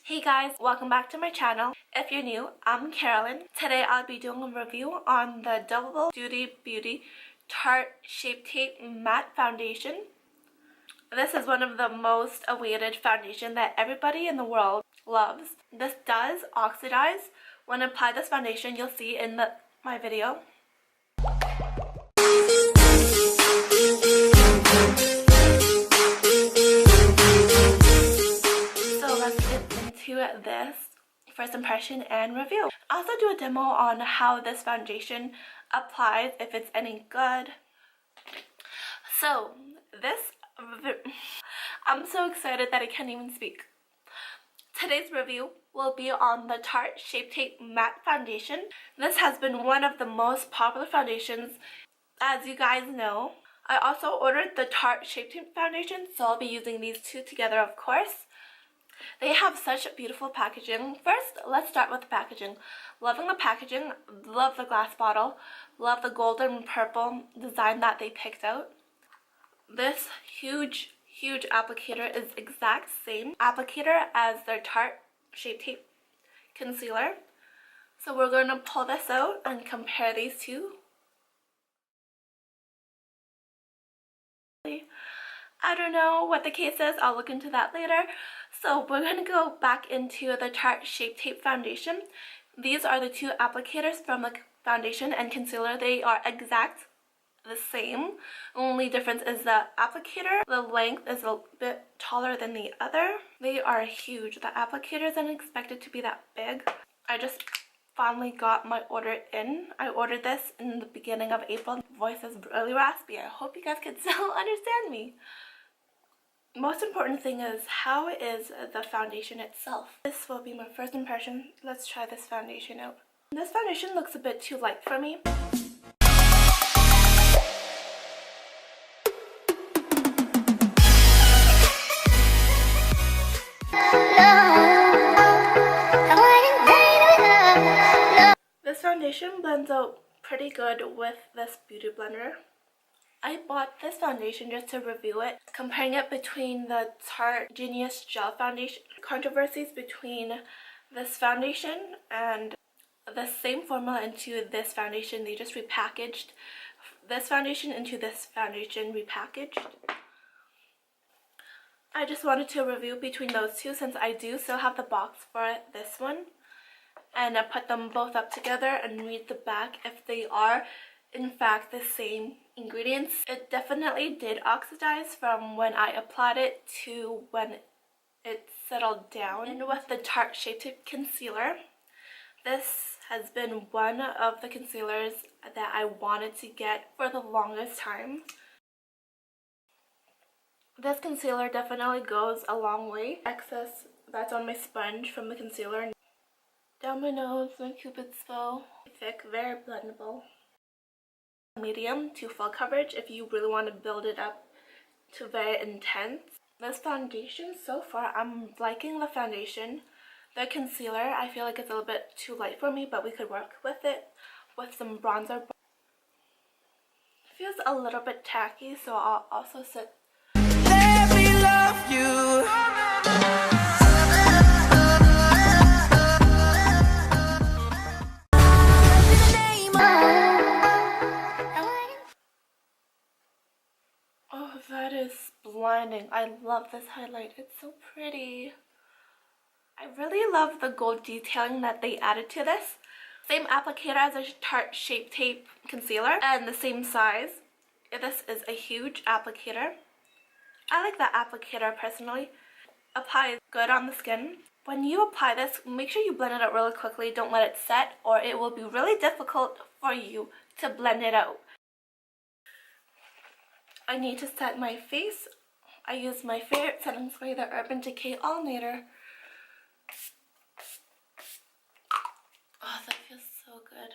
Hey guys, welcome back to my channel. If you're new, I'm Carolyn. Today I'll be doing a review on the Double Duty Beauty Tarte Shape Tape Matte Foundation. This is one of the most awaited foundation that everybody in the world loves. This does oxidize. When I apply this foundation, you'll see in my video. This first impression and review. I'll also do a demo on how this foundation applies, if it's any good. So I'm so excited that I can't even speak. Today's review will be on the Tarte Shape Tape Matte Foundation. This has been one of the most popular foundations, as you guys know. I also ordered the Tarte Shape Tape Foundation, so I'll be using these two together, of course. They have such beautiful packaging. First, let's start with the packaging. Loving the packaging, love the glass bottle, love the golden purple design that they picked out. This huge applicator is exact same applicator as their Tarte Shape Tape concealer. So we're going to pull this out and compare these two. I don't know what the case is, I'll look into that later. So we're going to go back into the Tarte Shape Tape Foundation. These are the two applicators from the foundation and concealer. They are exact the same. Only difference is the applicator. The length is a bit taller than the other. They are huge. The applicator isn't expected to be that big. I just finally got my order in. I ordered this in the beginning of April. Voice is really raspy. I hope you guys can still understand me. Most important thing is, how is the foundation itself? This will be my first impression. Let's try this foundation out. This foundation looks a bit too light for me. This foundation blends out pretty good with this beauty blender. I bought this foundation just to review it, comparing it between the Tarte Genius Gel Foundation. Controversies between this foundation and the same formula into this foundation. They just repackaged this foundation into this foundation repackaged. I just wanted to review between those two since I do still have the box for this one. And I put them both up together and read the back if they are in fact the same ingredients. It definitely did oxidize from when I applied it to when it settled down. And with the Tarte Shape Tape concealer, this has been one of the concealers that I wanted to get for the longest time. This concealer definitely goes a long way. Excess that's on my sponge from the concealer. Down my nose, my cupid's bow. Thick, very blendable. Medium to full coverage if you really want to build it up to very intense. This foundation, so far I'm liking the foundation. The concealer, I feel like it's a little bit too light for me, but we could work with it with some bronzer. It feels a little bit tacky, so I'll also set. Let me love you. Oh, that is blinding. I love this highlight. It's so pretty. I really love the gold detailing that they added to this. Same applicator as a Tarte Shape Tape concealer and the same size. This is a huge applicator. I like that applicator personally. Applies good on the skin. When you apply this, make sure you blend it out really quickly. Don't let it set or it will be really difficult for you to blend it out. I need to set my face. I use my favorite setting spray, the Urban Decay All Nighter. Oh, that feels so good.